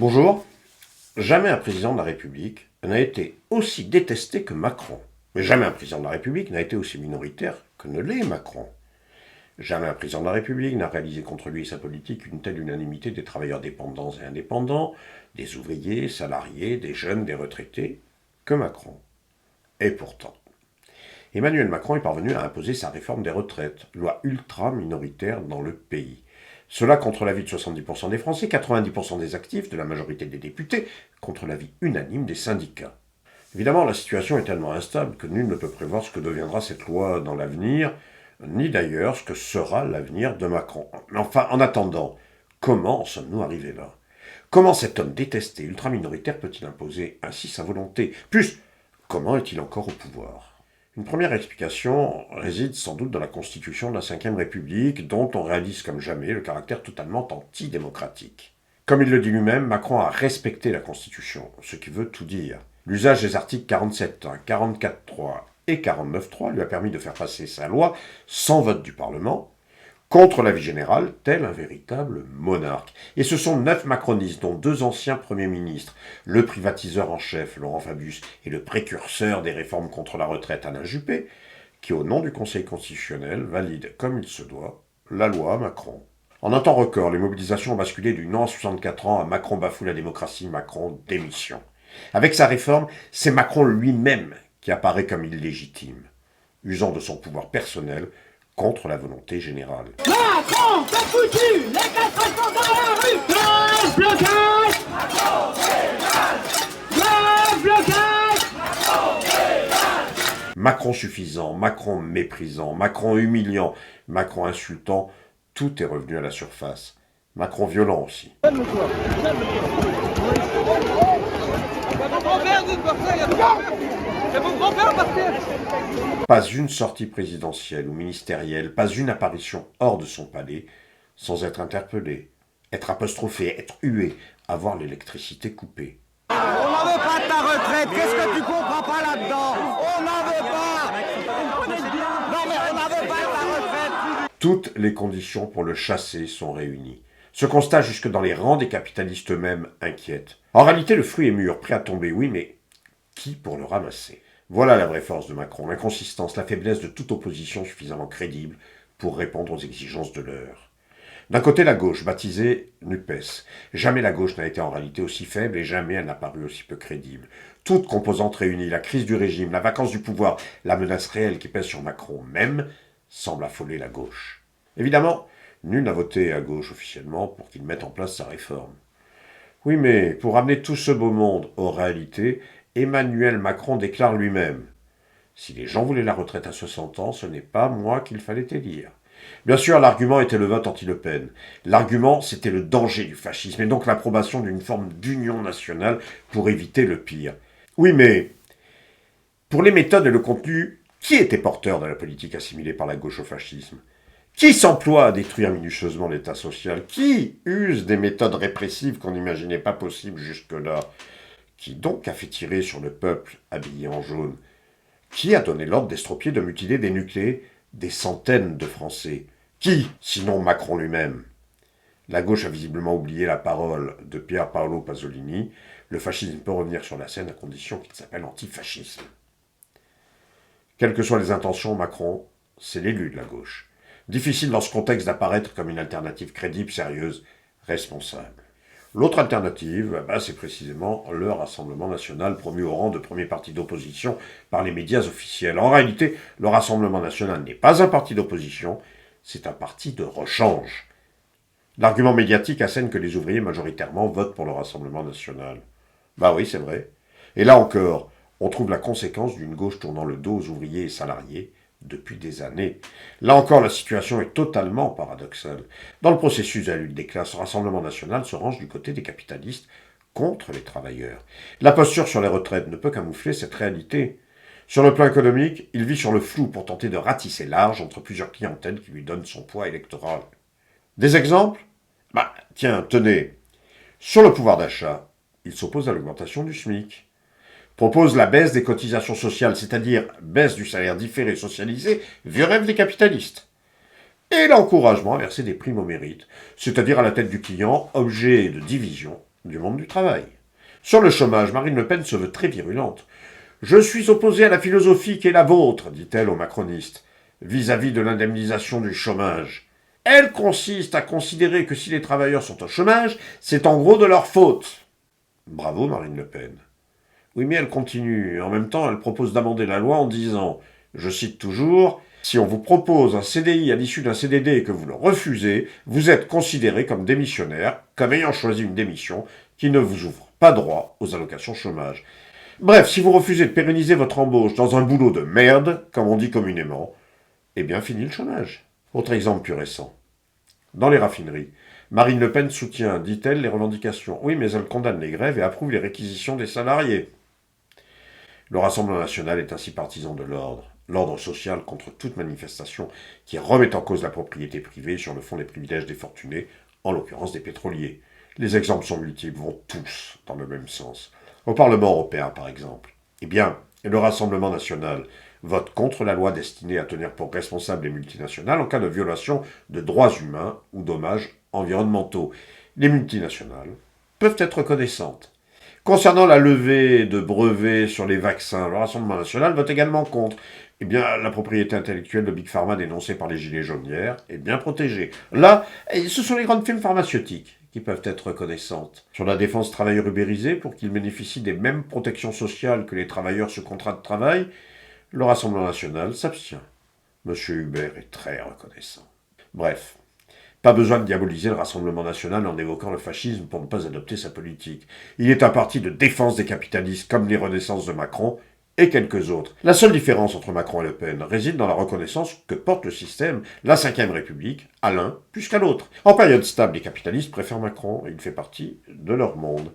Bonjour. Jamais un président de la République n'a été aussi détesté que Macron. Mais jamais un président de la République n'a été aussi minoritaire que ne l'est Macron. Jamais un président de la République n'a réalisé contre lui et sa politique une telle unanimité des travailleurs dépendants et indépendants, des ouvriers, salariés, des jeunes, des retraités, que Macron. Et pourtant, Emmanuel Macron est parvenu à imposer sa réforme des retraites, loi ultra-minoritaire dans le pays. Cela contre l'avis de 70% des Français, 90% des actifs, de la majorité des députés, contre l'avis unanime des syndicats. Évidemment, la situation est tellement instable que nul ne peut prévoir ce que deviendra cette loi dans l'avenir, ni d'ailleurs ce que sera l'avenir de Macron. Mais enfin, en attendant, comment en sommes-nous arrivés là? Comment cet homme détesté, ultra-minoritaire, peut-il imposer ainsi sa volonté? Plus, comment est-il encore au pouvoir? Une première explication réside sans doute dans la constitution de la Ve République, dont on réalise comme jamais le caractère totalement antidémocratique. Comme il le dit lui-même, Macron a respecté la Constitution, ce qui veut tout dire. L'usage des articles 47.1, 44.3 et 49.3 lui a permis de faire passer sa loi sans vote du Parlement, contre l'avis général, tel un véritable monarque. Et ce sont 9 macronistes, dont 2 anciens premiers ministres, le privatiseur en chef, Laurent Fabius, et le précurseur des réformes contre la retraite, Alain Juppé, qui, au nom du Conseil constitutionnel, valident, comme il se doit, la loi Macron. En un temps record, les mobilisations ont basculé du non à 64 ans à Macron bafoue la démocratie, Macron démission. Avec sa réforme, c'est Macron lui-même qui apparaît comme illégitime, usant de son pouvoir personnel contre la volonté générale. Macron, t'as foutu les 400 dans la rue. Grève, blocage. Macron, grève, blocage. Macron suffisant, Macron méprisant, Macron humiliant, Macron insultant, tout est revenu à la surface. Macron violent aussi. Pas une sortie présidentielle ou ministérielle, pas une apparition hors de son palais, sans être interpellé, être apostrophé, être hué, avoir l'électricité coupée. On n'en veut pas de ta retraite, qu'est-ce que tu comprends pas là-dedans? On n'en veut pas. Non mais on n'en veut pas de ta retraite. Toutes les conditions pour le chasser sont réunies. Ce constat jusque dans les rangs des capitalistes eux-mêmes inquiète. En réalité, le fruit est mûr, prêt à tomber, oui, mais qui pour le ramasser? Voilà la vraie force de Macron, l'inconsistance, la faiblesse de toute opposition suffisamment crédible pour répondre aux exigences de l'heure. D'un côté, la gauche, baptisée NUPES. Jamais la gauche n'a été en réalité aussi faible et jamais elle n'a paru aussi peu crédible. Toutes composantes réunies, la crise du régime, la vacance du pouvoir, la menace réelle qui pèse sur Macron même, semblent affoler la gauche. Évidemment, nul n'a voté à gauche officiellement pour qu'il mette en place sa réforme. Oui, mais pour amener tout ce beau monde aux réalités, Emmanuel Macron déclare lui-même « Si les gens voulaient la retraite à 60 ans, ce n'est pas moi qu'il fallait élire. » Bien sûr, l'argument était le vote anti-Le Pen. L'argument, c'était le danger du fascisme, et donc l'approbation d'une forme d'union nationale pour éviter le pire. Oui, mais pour les méthodes et le contenu, qui était porteur de la politique assimilée par la gauche au fascisme? Qui s'emploie à détruire minutieusement l'État social? Qui use des méthodes répressives qu'on n'imaginait pas possibles jusque-là? Qui donc a fait tirer sur le peuple habillé en jaune? Qui a donné l'ordre d'estropier, de mutiler, d'énucléer des centaines de Français? Qui, sinon Macron lui-même? La gauche a visiblement oublié la parole de Pier Paolo Pasolini. Le fascisme peut revenir sur la scène à condition qu'il s'appelle antifascisme. Quelles que soient les intentions, Macron, c'est l'élu de la gauche. Difficile dans ce contexte d'apparaître comme une alternative crédible, sérieuse, responsable. L'autre alternative, c'est précisément le Rassemblement national promu au rang de premier parti d'opposition par les médias officiels. En réalité, le Rassemblement national n'est pas un parti d'opposition, c'est un parti de rechange. L'argument médiatique assène que les ouvriers majoritairement votent pour le Rassemblement national. Oui, c'est vrai. Et là encore, on trouve la conséquence d'une gauche tournant le dos aux ouvriers et salariés depuis des années. Là encore, la situation est totalement paradoxale. Dans le processus de la lutte des classes, le Rassemblement national se range du côté des capitalistes contre les travailleurs. La posture sur les retraites ne peut camoufler cette réalité. Sur le plan économique, il vit sur le flou pour tenter de ratisser large entre plusieurs clientèles qui lui donnent son poids électoral. Des exemples? Tiens, tenez. Sur le pouvoir d'achat, il s'oppose à l'augmentation du SMIC. Propose la baisse des cotisations sociales, c'est-à-dire baisse du salaire différé socialisé, vieux rêve des capitalistes. Et l'encouragement à verser des primes au mérite, c'est-à-dire à la tête du client, objet de division du monde du travail. Sur le chômage, Marine Le Pen se veut très virulente. « Je suis opposée à la philosophie qui est la vôtre, dit-elle aux macronistes, vis-à-vis de l'indemnisation du chômage. Elle consiste à considérer que si les travailleurs sont au chômage, c'est en gros de leur faute. » Bravo Marine Le Pen. Oui, mais elle continue. En même temps, elle propose d'amender la loi en disant, je cite toujours, « Si on vous propose un CDI à l'issue d'un CDD et que vous le refusez, vous êtes considéré comme démissionnaire, comme ayant choisi une démission qui ne vous ouvre pas droit aux allocations chômage. Bref, si vous refusez de pérenniser votre embauche dans un boulot de merde, comme on dit communément, eh bien fini le chômage. » Autre exemple plus récent. Dans les raffineries, Marine Le Pen soutient, dit-elle, les revendications. Oui, mais elle condamne les grèves et approuve les réquisitions des salariés. Le Rassemblement national est ainsi partisan de l'ordre social contre toute manifestation qui remet en cause la propriété privée sur le fond des privilèges des fortunés, en l'occurrence des pétroliers. Les exemples sont multiples, vont tous dans le même sens. Au Parlement européen, par exemple. Eh bien, le Rassemblement national vote contre la loi destinée à tenir pour responsables les multinationales en cas de violation de droits humains ou dommages environnementaux. Les multinationales peuvent être reconnaissantes. Concernant la levée de brevets sur les vaccins, le Rassemblement national vote également contre. Eh bien, la propriété intellectuelle de Big Pharma dénoncée par les Gilets jaunes hier est bien protégée. Là, ce sont les grandes firmes pharmaceutiques qui peuvent être reconnaissantes. Sur la défense travailleurs ubérisés, pour qu'ils bénéficient des mêmes protections sociales que les travailleurs sous contrat de travail, le Rassemblement national s'abstient. Monsieur Hubert est très reconnaissant. Bref, pas besoin de diaboliser le Rassemblement national en évoquant le fascisme pour ne pas adopter sa politique. Il est un parti de défense des capitalistes comme les renaissances de Macron et quelques autres. La seule différence entre Macron et Le Pen réside dans la reconnaissance que porte le système, la Ve République, à l'un plus qu'à l'autre. En période stable, les capitalistes préfèrent Macron et il fait partie de leur monde.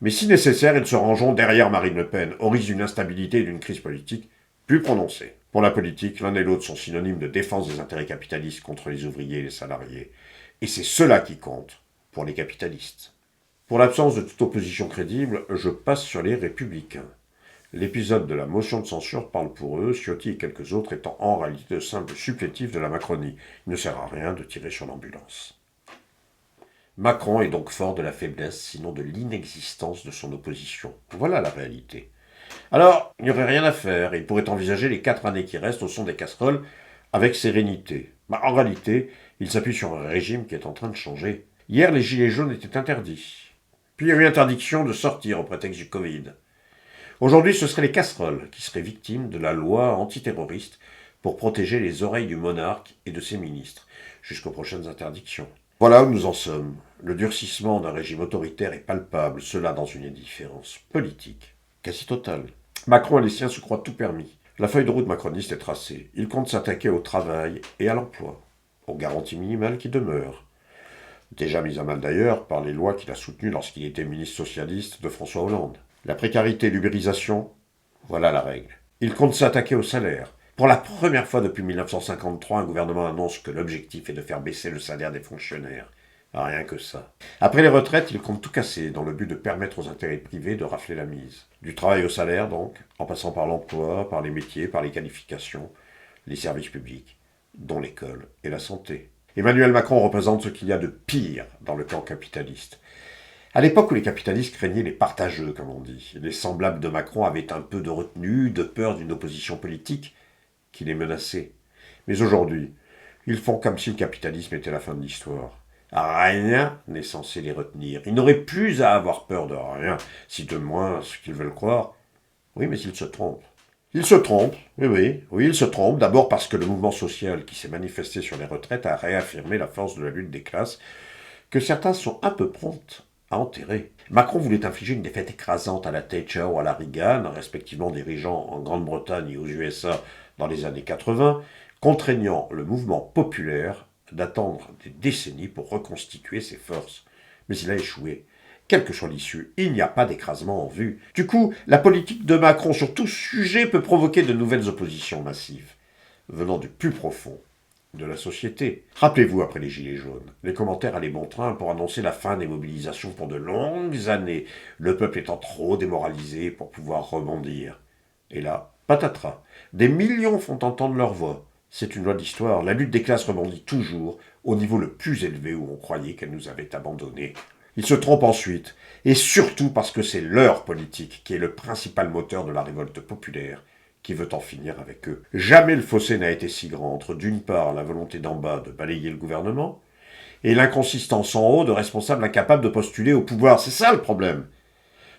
Mais si nécessaire, ils se rangeront derrière Marine Le Pen, au risque d'une instabilité et d'une crise politique plus prononcée. Pour la politique, l'un et l'autre sont synonymes de défense des intérêts capitalistes contre les ouvriers et les salariés. Et c'est cela qui compte pour les capitalistes. Pour l'absence de toute opposition crédible, je passe sur les Républicains. L'épisode de la motion de censure parle pour eux, Ciotti et quelques autres étant en réalité de simples supplétifs de la Macronie. Il ne sert à rien de tirer sur l'ambulance. Macron est donc fort de la faiblesse, sinon de l'inexistence de son opposition. Voilà la réalité. Alors, il n'y aurait rien à faire, et il pourrait envisager les 4 années qui restent au son des casseroles avec sérénité. En réalité, il s'appuie sur un régime qui est en train de changer. Hier, les gilets jaunes étaient interdits. Puis il y a eu interdiction de sortir au prétexte du Covid. Aujourd'hui, ce seraient les casseroles qui seraient victimes de la loi antiterroriste pour protéger les oreilles du monarque et de ses ministres, jusqu'aux prochaines interdictions. Voilà où nous en sommes. Le durcissement d'un régime autoritaire est palpable, cela dans une indifférence politique quasi totale. Macron et les siens se croient tout permis. La feuille de route macroniste est tracée. Il compte s'attaquer au travail et à l'emploi, aux garanties minimales qui demeurent. Déjà mises à mal d'ailleurs par les lois qu'il a soutenues lorsqu'il était ministre socialiste de François Hollande. La précarité et l'ubérisation, voilà la règle. Il compte s'attaquer au salaire. Pour la première fois depuis 1953, un gouvernement annonce que l'objectif est de faire baisser le salaire des fonctionnaires. Rien que ça. Après les retraites, il compte tout casser dans le but de permettre aux intérêts privés de rafler la mise. Du travail au salaire, donc, en passant par l'emploi, par les métiers, par les qualifications, les services publics, dont l'école et la santé. Emmanuel Macron représente ce qu'il y a de pire dans le camp capitaliste. À l'époque où les capitalistes craignaient les partageux, comme on dit, les semblables de Macron avaient un peu de retenue, de peur d'une opposition politique qui les menaçait. Mais aujourd'hui, ils font comme si le capitalisme était la fin de l'histoire. Rien n'est censé les retenir. Ils n'auraient plus à avoir peur de rien, si de moins ce qu'ils veulent croire. Oui, mais ils se trompent. Ils se trompent, oui, ils se trompent. D'abord parce que le mouvement social qui s'est manifesté sur les retraites a réaffirmé la force de la lutte des classes, que certains sont un peu prompts à enterrer. Macron voulait infliger une défaite écrasante à la Thatcher ou à la Reagan, respectivement dirigeants en Grande-Bretagne et aux USA dans les années 80, contraignant le mouvement populaire d'attendre des décennies pour reconstituer ses forces. Mais il a échoué. Quelle que soit l'issue, il n'y a pas d'écrasement en vue. Du coup, la politique de Macron sur tout sujet peut provoquer de nouvelles oppositions massives, venant du plus profond de la société. Rappelez-vous, après les Gilets jaunes, les commentaires allaient bon train pour annoncer la fin des mobilisations pour de longues années, le peuple étant trop démoralisé pour pouvoir rebondir. Et là, patatras, des millions font entendre leur voix. C'est une loi d'histoire, la lutte des classes rebondit toujours au niveau le plus élevé où on croyait qu'elle nous avait abandonnés. Ils se trompent ensuite, et surtout parce que c'est leur politique qui est le principal moteur de la révolte populaire qui veut en finir avec eux. Jamais le fossé n'a été si grand entre d'une part la volonté d'en bas de balayer le gouvernement, et l'inconsistance en haut de responsables incapables de postuler au pouvoir. C'est ça le problème.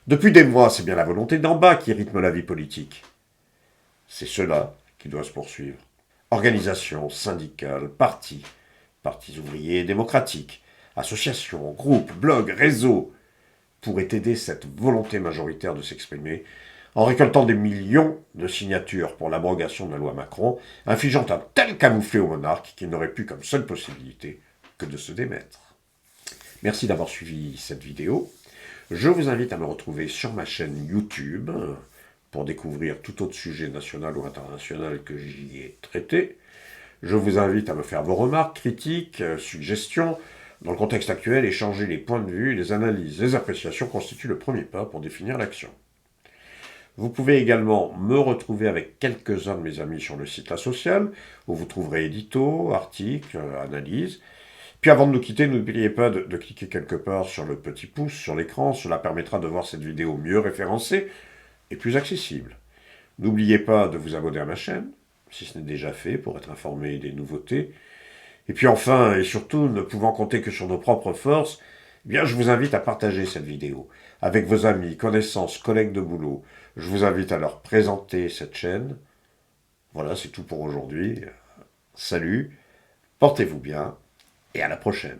Depuis des mois, c'est bien la volonté d'en bas qui rythme la vie politique. C'est cela qui doit se poursuivre. Organisations syndicales, partis ouvriers et démocratiques, associations, groupes, blogs, réseaux, pourraient aider cette volonté majoritaire de s'exprimer en récoltant des millions de signatures pour l'abrogation de la loi Macron, infligeant un tel camouflet au monarque qu'il n'aurait plus comme seule possibilité que de se démettre. Merci d'avoir suivi cette vidéo. Je vous invite à me retrouver sur ma chaîne YouTube pour découvrir tout autre sujet national ou international que j'y ai traité. Je vous invite à me faire vos remarques, critiques, suggestions. Dans le contexte actuel, échanger les points de vue, les analyses, les appréciations constituent le premier pas pour définir l'action. Vous pouvez également me retrouver avec quelques-uns de mes amis sur le site La Sociale, où vous trouverez éditos, articles, analyses. Puis avant de nous quitter, n'oubliez pas de cliquer quelque part sur le petit pouce sur l'écran, cela permettra de voir cette vidéo mieux référencée et plus accessible. N'oubliez pas de vous abonner à ma chaîne, si ce n'est déjà fait, pour être informé des nouveautés. Et puis enfin, et surtout, ne pouvant compter que sur nos propres forces, eh bien, je vous invite à partager cette vidéo avec vos amis, connaissances, collègues de boulot. Je vous invite à leur présenter cette chaîne. Voilà, c'est tout pour aujourd'hui. Salut, portez-vous bien et à la prochaine.